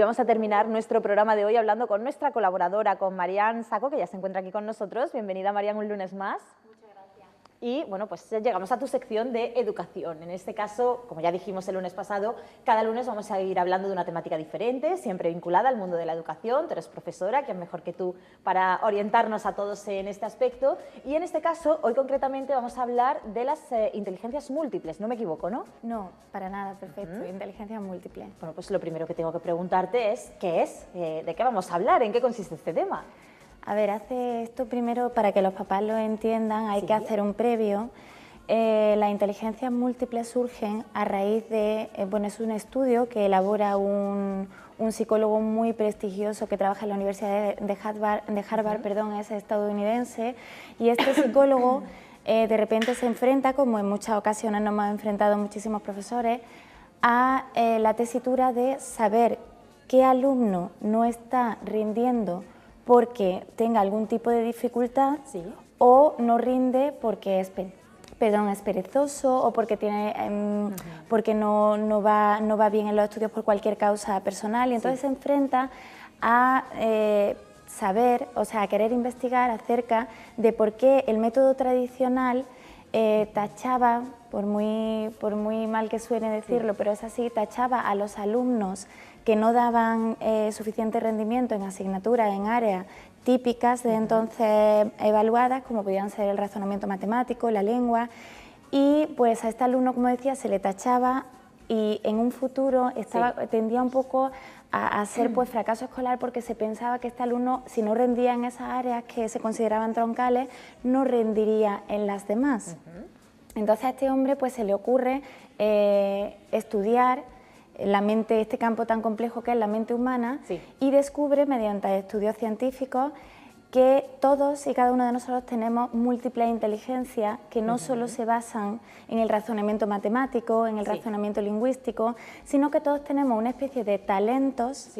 vamos a terminar nuestro programa de hoy hablando con nuestra colaboradora, con Marian Saco, que ya se encuentra aquí con nosotros. Bienvenida, Marian, un lunes más. Y bueno, pues llegamos a tu sección de educación. En este caso, como ya dijimos el lunes pasado, cada lunes vamos a ir hablando de una temática diferente, siempre vinculada al mundo de la educación. Tú eres profesora, ¿quién mejor que tú para orientarnos a todos en este aspecto? Y en este caso, hoy concretamente vamos a hablar de las inteligencias múltiples, no me equivoco, ¿no? No, para nada, perfecto, inteligencia múltiple. Bueno, pues lo primero que tengo que preguntarte es, ¿qué es? ¿De qué vamos a hablar? ¿En qué consiste este tema? A ver, hace esto primero, para que los papás lo entiendan, hay que hacer un previo. Las inteligencias múltiples surgen a raíz de, bueno, es un estudio que elabora un psicólogo muy prestigioso que trabaja en la Universidad de Harvard, perdón, es estadounidense, y este psicólogo de repente se enfrenta, como en muchas ocasiones nos hemos enfrentado muchísimos profesores, a la tesitura de saber qué alumno no está rindiendo porque tenga algún tipo de dificultad, o no rinde porque es perezoso o porque porque no va bien en los estudios por cualquier causa personal, y entonces se enfrenta a saber, o sea, a querer investigar acerca de por qué el método tradicional tachaba, por muy mal que suene decirlo, pero es así, tachaba a los alumnos que no daban suficiente rendimiento en asignaturas, en áreas típicas de entonces evaluadas, como podían ser el razonamiento matemático, la lengua, y pues a este alumno, como decía, se le tachaba y en un futuro tendía un poco a ser pues fracaso escolar, porque se pensaba que este alumno, si no rendía en esas áreas que se consideraban troncales, no rendiría en las demás. Entonces a este hombre pues se le ocurre estudiar la mente, este campo tan complejo que es la mente humana, y descubre mediante estudios científicos que todos y cada uno de nosotros tenemos múltiples inteligencias que no solo se basan en el razonamiento matemático, en el razonamiento lingüístico, sino que todos tenemos una especie de talentos,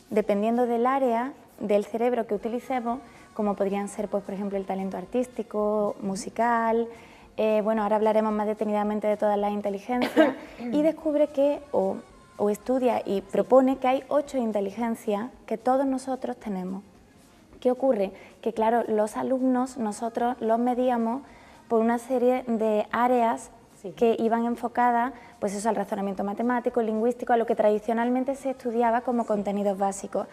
dependiendo del área del cerebro que utilicemos, como podrían ser, pues, por ejemplo, el talento artístico, musical. Bueno, ahora hablaremos más detenidamente de todas las inteligencias, y descubre que, o estudia y propone que hay 8 inteligencias que todos nosotros tenemos. ¿Qué ocurre? Que claro, los alumnos nosotros los medíamos por una serie de áreas que iban enfocadas, pues eso, al razonamiento matemático, lingüístico, a lo que tradicionalmente se estudiaba como contenidos básicos.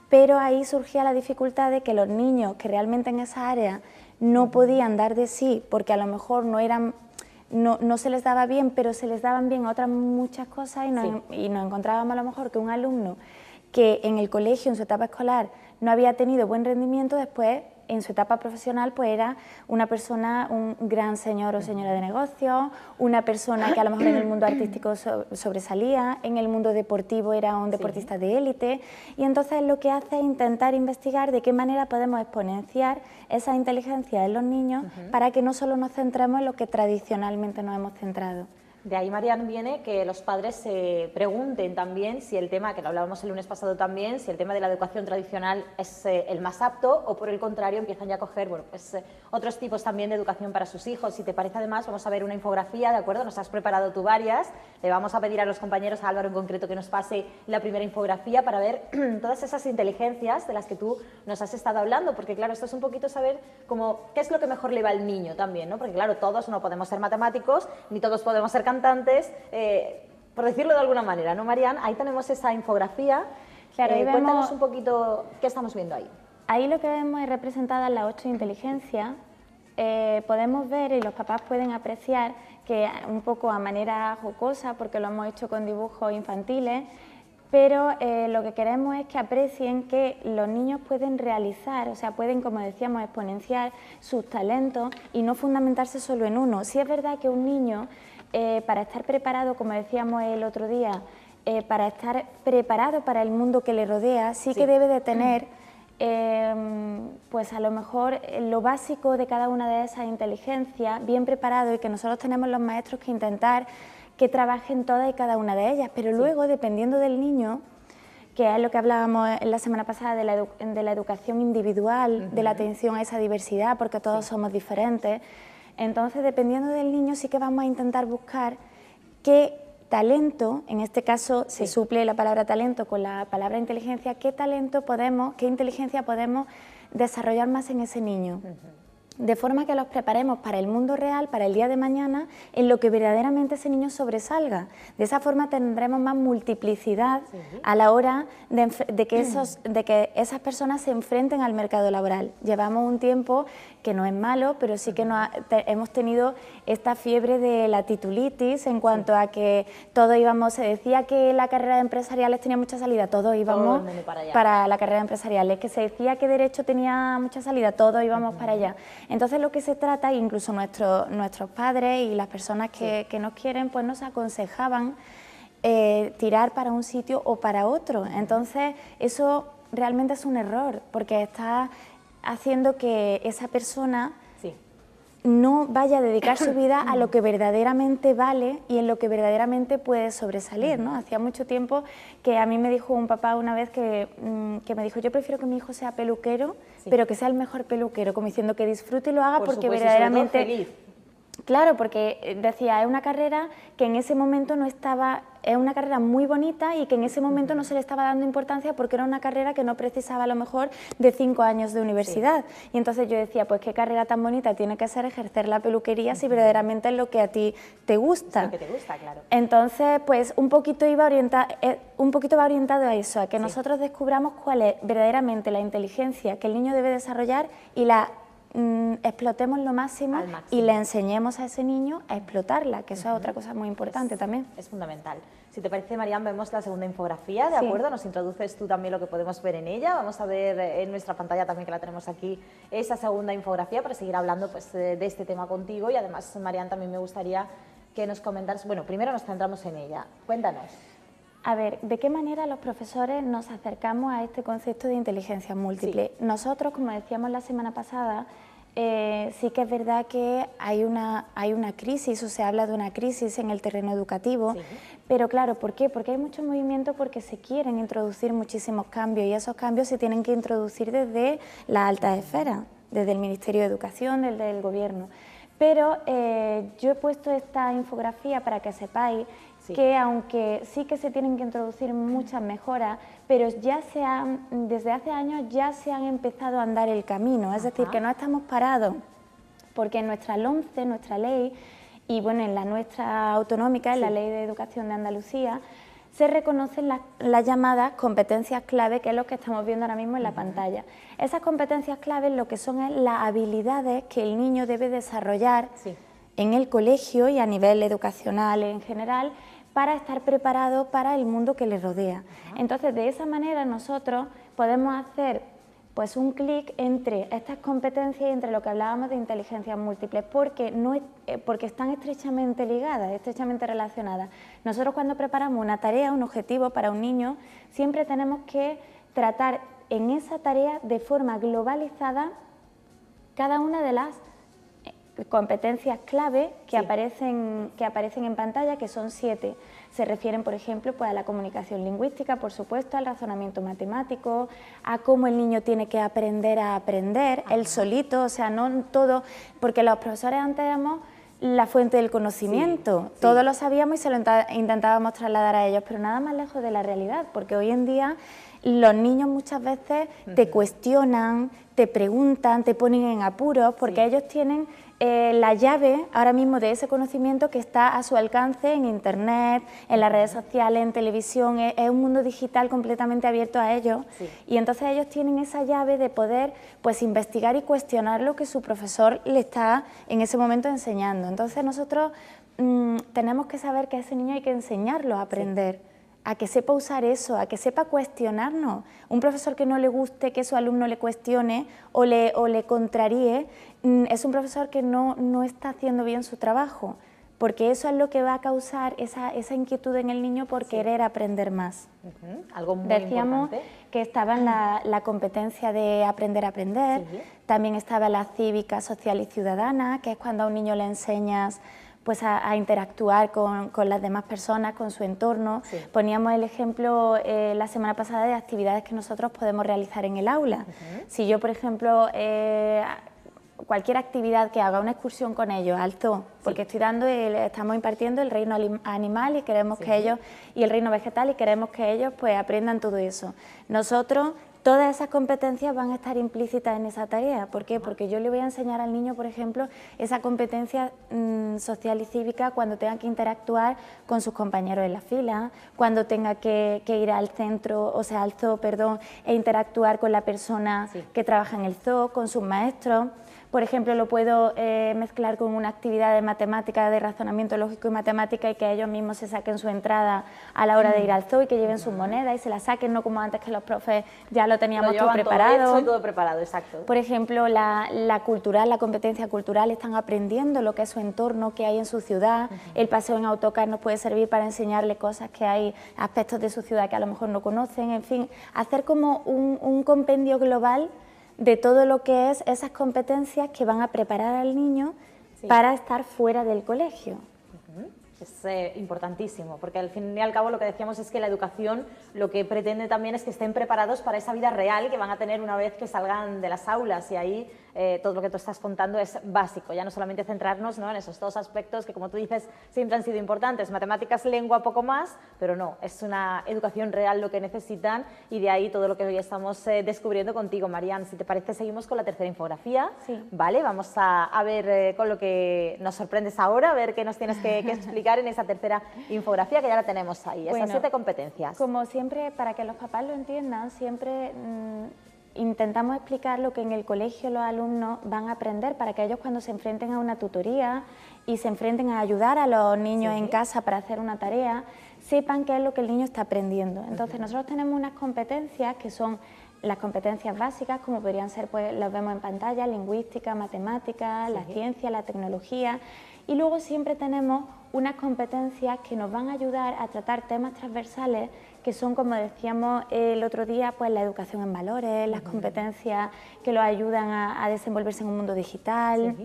Pero ahí surgía la dificultad de que los niños que realmente en esa área no podían dar de sí, porque a lo mejor no se les daba bien, pero se les daban bien otras muchas cosas, y nos encontrábamos a lo mejor que un alumno que en el colegio, en su etapa escolar, no había tenido buen rendimiento, después en su etapa profesional pues era una persona, un gran señor o señora de negocios, una persona que a lo mejor en el mundo artístico sobresalía, en el mundo deportivo era un deportista de élite, y entonces lo que hace es intentar investigar de qué manera podemos exponenciar esa inteligencia en los niños para que no solo nos centremos en lo que tradicionalmente nos hemos centrado. De ahí, Marian, viene que los padres se pregunten también si el tema, que lo hablábamos el lunes pasado también, si el tema de la educación tradicional es el más apto, o por el contrario empiezan ya a coger, bueno, pues, otros tipos también de educación para sus hijos. Si te parece, además, vamos a ver una infografía, ¿de acuerdo? Nos has preparado tú varias, le vamos a pedir a los compañeros, a Álvaro en concreto, que nos pase la primera infografía para ver todas esas inteligencias de las que tú nos has estado hablando, porque claro, esto es un poquito saber qué es lo que mejor le va al niño también, ¿no? Porque claro, todos no podemos ser matemáticos, ni todos podemos ser cantantes, por decirlo de alguna manera, ¿no, Marian? Ahí tenemos esa infografía. Claro, cuéntanos un poquito qué estamos viendo ahí. Ahí lo que vemos es representadas las 8 inteligencias. Podemos ver, y los papás pueden apreciar, que un poco a manera jocosa, porque lo hemos hecho con dibujos infantiles, pero lo que queremos es que aprecien que los niños pueden realizar, o sea, pueden, como decíamos, exponenciar sus talentos y no fundamentarse solo en uno. Sí es verdad que un niño, para estar preparado, como decíamos el otro día, para estar preparado para el mundo que le rodea, sí que debe de tener, pues a lo mejor lo básico de cada una de esas inteligencias bien preparado, y que nosotros tenemos los maestros que intentar que trabajen todas y cada una de ellas, pero luego, dependiendo del niño, que es lo que hablábamos en la semana pasada de la educación individual, de la atención a esa diversidad, porque todos somos diferentes. Entonces, dependiendo del niño, sí que vamos a intentar buscar qué talento, en este caso se suple la palabra talento con la palabra inteligencia, qué inteligencia podemos desarrollar más en ese niño. De forma que los preparemos para el mundo real, para el día de mañana, en lo que verdaderamente ese niño sobresalga. De esa forma tendremos más multiplicidad a la hora de que esas personas se enfrenten al mercado laboral. Llevamos un tiempo que no es malo, pero sí que hemos tenido esta fiebre de la titulitis en cuanto a que todos íbamos, se decía que la carrera de empresariales tenía mucha salida, todos íbamos para la carrera de empresariales, que se decía que derecho tenía mucha salida, todos íbamos para allá. Entonces lo que se trata, incluso nuestros padres y las personas que nos quieren, pues nos aconsejaban tirar para un sitio o para otro. Entonces eso realmente es un error, porque está haciendo que esa persona no vaya a dedicar su vida a lo que verdaderamente vale y en lo que verdaderamente puede sobresalir, ¿no? Hacía mucho tiempo que a mí me dijo un papá una vez que me dijo, yo prefiero que mi hijo sea peluquero, pero que sea el mejor peluquero, como diciendo que disfrute y lo haga porque verdaderamente... feliz. Claro, porque decía, es una carrera que en ese momento no estaba, es una carrera muy bonita y que en ese momento no se le estaba dando importancia porque era una carrera que no precisaba a lo mejor de 5 años de universidad. Y entonces yo decía, pues qué carrera tan bonita tiene que ser ejercer la peluquería si verdaderamente es lo que a ti te gusta. Es lo que te gusta, claro. Entonces, pues un poquito va orientado a eso, a que nosotros descubramos cuál es verdaderamente la inteligencia que el niño debe desarrollar y la explotemos lo máximo y le enseñemos a ese niño a explotarla, que eso es otra cosa muy importante también. Es fundamental. Si te parece, Marian, vemos la segunda infografía, ¿de acuerdo? Nos introduces tú también lo que podemos ver en ella. Vamos a ver en nuestra pantalla también, que la tenemos aquí, esa segunda infografía para seguir hablando pues, de este tema contigo. Y además, Marian, también me gustaría que nos comentaras, bueno, primero nos centramos en ella. Cuéntanos. A ver, ¿de qué manera los profesores nos acercamos a este concepto de inteligencia múltiple? Nosotros, como decíamos la semana pasada, sí que es verdad que hay una crisis, o se habla de una crisis en el terreno educativo, pero claro, ¿por qué? Porque hay mucho movimiento, porque se quieren introducir muchísimos cambios y esos cambios se tienen que introducir desde las altas esferas, desde el Ministerio de Educación, desde el Gobierno. Pero yo he puesto esta infografía para que sepáis que aunque sí que se tienen que introducir muchas mejoras, pero desde hace años ya se han empezado a andar el camino, es decir, que no estamos parados, porque en nuestra LOMCE, nuestra ley, y bueno, en la nuestra autonómica, en la Ley de Educación de Andalucía, se reconocen las llamadas competencias clave, que es lo que estamos viendo ahora mismo en la pantalla. Esas competencias claves lo que son es las habilidades que el niño debe desarrollar en el colegio y a nivel educacional en general, para estar preparado para el mundo que le rodea. Entonces, de esa manera nosotros podemos hacer pues un clic entre estas competencias y entre lo que hablábamos de inteligencias múltiples, porque están estrechamente ligadas, estrechamente relacionadas. Nosotros cuando preparamos una tarea, un objetivo para un niño, siempre tenemos que tratar en esa tarea de forma globalizada cada una de las competencias clave que aparecen en pantalla, que son 7. Se refieren, por ejemplo, pues a la comunicación lingüística, por supuesto, al razonamiento matemático, a cómo el niño tiene que aprender a aprender, él solito, o sea, no todo, porque los profesores antes éramos la fuente del conocimiento, todos lo sabíamos y se lo intentábamos trasladar a ellos, pero nada más lejos de la realidad, porque hoy en día los niños muchas veces te cuestionan, te preguntan, te ponen en apuros, porque ellos tienen la llave ahora mismo de ese conocimiento que está a su alcance en Internet, en las redes sociales, en televisión, es un mundo digital completamente abierto a ellos, y entonces ellos tienen esa llave de poder pues investigar y cuestionar lo que su profesor le está en ese momento enseñando. Entonces nosotros tenemos que saber que a ese niño hay que enseñarlo a aprender, a que sepa usar eso, a que sepa cuestionarnos. Un profesor que no le guste que su alumno le cuestione o le contraríe, es un profesor que no está haciendo bien su trabajo, porque eso es lo que va a causar esa inquietud en el niño por querer aprender más. Algo muy Decíamos importante. que estaba en la competencia de aprender a aprender, también estaba la cívica, social y ciudadana, que es cuando a un niño le enseñas pues a interactuar con las demás personas, con su entorno. Poníamos el ejemplo la semana pasada de actividades que nosotros podemos realizar en el aula. Si yo, por ejemplo, cualquier actividad que haga, una excursión con ellos al zoo, porque estamos impartiendo el reino animal y queremos que ellos, y el reino vegetal, y queremos que ellos pues aprendan todo eso. Nosotros, todas esas competencias van a estar implícitas en esa tarea. ¿Por qué? Porque yo le voy a enseñar al niño, por ejemplo, esa competencia social y cívica cuando tenga que interactuar con sus compañeros en la fila, cuando tenga que ir al centro, o sea, al zoo, perdón, e interactuar con la persona que trabaja en el zoo, con sus maestros. Por ejemplo, lo puedo mezclar con una actividad de matemática, de razonamiento lógico y matemática, y que ellos mismos se saquen su entrada a la hora de ir al zoo y que lleven sus monedas y se las saquen, no como antes que los profes ya lo teníamos todo preparado. Todo preparado, exacto. Por ejemplo, la cultural, la competencia cultural, están aprendiendo lo que es su entorno, qué hay en su ciudad. El paseo en autocar nos puede servir para enseñarle cosas que hay, aspectos de su ciudad que a lo mejor no conocen, en fin, hacer como un compendio global de todo lo que es esas competencias que van a preparar al niño para estar fuera del colegio. Es importantísimo, porque al fin y al cabo lo que decíamos es que la educación lo que pretende también es que estén preparados para esa vida real que van a tener una vez que salgan de las aulas, y ahí todo lo que tú estás contando es básico, ya no solamente centrarnos, ¿no?, en esos dos aspectos que, como tú dices, siempre han sido importantes, matemáticas, lengua, poco más, pero no, es una educación real lo que necesitan, y de ahí todo lo que hoy estamos descubriendo contigo, Marian. Si te parece, seguimos con la tercera infografía. Vale, vamos a ver con lo que nos sorprendes ahora, a ver qué nos tienes que explicar en esa tercera infografía que ya la tenemos ahí, esas 7 competencias. Como siempre, para que los papás lo entiendan, siempre intentamos explicar lo que en el colegio los alumnos van a aprender, para que ellos, cuando se enfrenten a una tutoría y se enfrenten a ayudar a los niños en casa para hacer una tarea, sepan qué es lo que el niño está aprendiendo. Entonces nosotros tenemos unas competencias que son las competencias básicas, como podrían ser, pues las vemos en pantalla: lingüística, matemáticas, la ciencia, la tecnología, y luego siempre tenemos unas competencias que nos van a ayudar a tratar temas transversales, que son, como decíamos el otro día, pues la educación en valores, las competencias que los ayudan a desenvolverse en un mundo digital.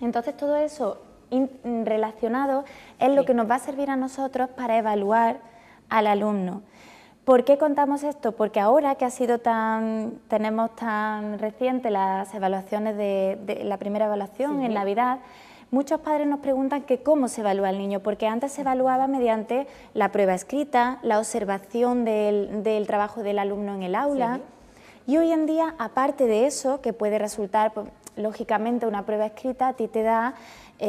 Entonces todo eso relacionado es lo que nos va a servir a nosotros para evaluar al alumno. ¿Por qué contamos esto? Porque ahora que tenemos tan reciente las evaluaciones de la primera evaluación en Navidad, muchos padres nos preguntan que cómo se evalúa al niño, porque antes se evaluaba mediante la prueba escrita, la observación del trabajo del alumno en el aula, y hoy en día, aparte de eso, que puede resultar, pues, lógicamente, una prueba escrita a ti te da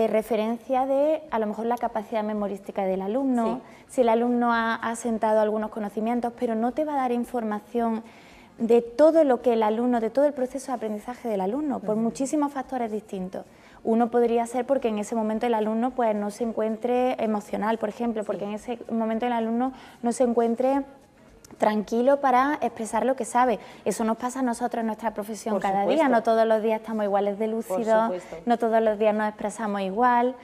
referencia de, a lo mejor, la capacidad memorística del alumno, si el alumno ha asentado algunos conocimientos, pero no te va a dar información de todo lo que el alumno, de todo el proceso de aprendizaje del alumno, por muchísimos factores distintos. Uno podría ser porque en ese momento el alumno pues no se encuentre emocional, por ejemplo, porque en ese momento el alumno no se encuentre tranquilo para expresar lo que sabe. Eso nos pasa a nosotros en nuestra profesión cada día, no todos los días estamos iguales de lúcidos, no todos los días nos expresamos igual.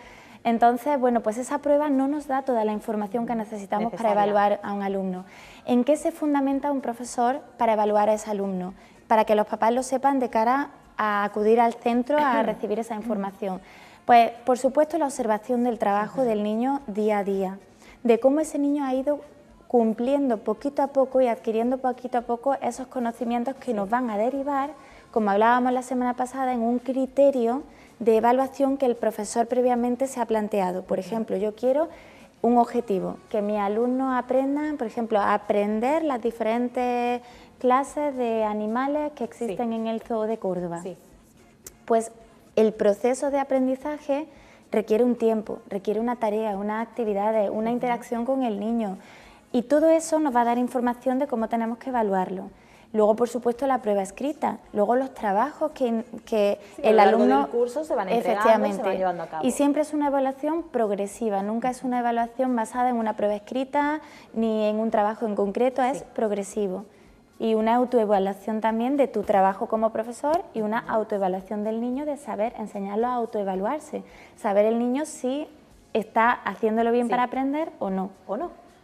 Entonces, bueno, pues esa prueba no nos da toda la información que necesitamos para evaluar a un alumno. ¿En qué se fundamenta un profesor para evaluar a ese alumno? Para que los papás lo sepan de cara a acudir al centro a recibir esa información. Pues, por supuesto, la observación del trabajo del niño día a día, de cómo ese niño ha ido cumpliendo poquito a poco y adquiriendo poquito a poco esos conocimientos que nos van a derivar, como hablábamos la semana pasada, en un criterio de evaluación que el profesor previamente se ha planteado. Por ejemplo, yo quiero un objetivo, que mis alumnos aprendan, por ejemplo, a aprender las diferentes clases de animales que existen en el Zoo de Córdoba. Pues el proceso de aprendizaje requiere un tiempo, requiere una tarea, unas actividades, una interacción con el niño, y todo eso nos va a dar información de cómo tenemos que evaluarlo. Luego, por supuesto, la prueba escrita, luego los trabajos que el alumno... del curso se van entregando y se van llevando a cabo. Y siempre es una evaluación progresiva, nunca es una evaluación basada en una prueba escrita ni en un trabajo en concreto, es progresivo. Y una autoevaluación también de tu trabajo como profesor y una autoevaluación del niño de saber enseñarlo a autoevaluarse, saber el niño si está haciéndolo bien para aprender o no.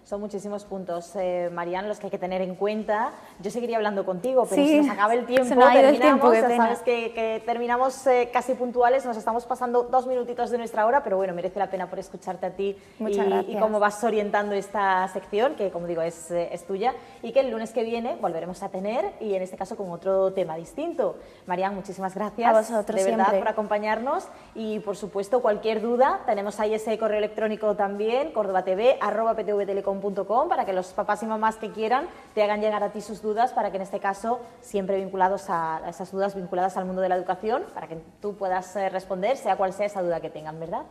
Son muchísimos puntos, Marian, los que hay que tener en cuenta. Yo seguiría hablando contigo, pero Sí, se nos acaba el tiempo, se nos ha ido el tiempo, qué ya pena. sabes que terminamos casi puntuales, nos estamos pasando 2 minutitos de nuestra hora, pero bueno, merece la pena por escucharte a ti Muchas y gracias. cómo vas orientando esta sección, que como digo es tuya, y que el lunes que viene volveremos a tener, y en este caso con otro tema distinto. Marian, muchísimas gracias A vosotros, de verdad siempre. por acompañarnos, y por supuesto cualquier duda, tenemos ahí ese correo electrónico también, cordobatv@ptvtelecom.com, para que los papás y mamás que quieran te hagan llegar a ti sus dudas, para que en este caso siempre vinculados a esas dudas vinculadas al mundo de la educación, para que tú puedas responder sea cual sea esa duda que tengan, ¿verdad?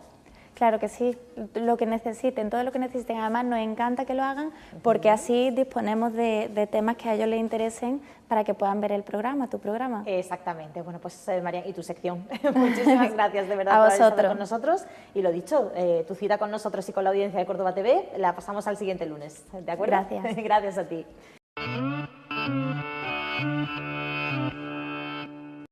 Claro que sí, lo que necesiten, todo lo que necesiten. Además nos encanta que lo hagan porque así disponemos de temas que a ellos les interesen para que puedan ver el programa, tu programa. Exactamente. Bueno, pues Marian, y tu sección. Muchísimas gracias de verdad A por haber estado vosotros. con nosotros. Y lo dicho, tu cita con nosotros y con la audiencia de Córdoba TV la pasamos al siguiente lunes. ¿De acuerdo? Gracias. Gracias a ti.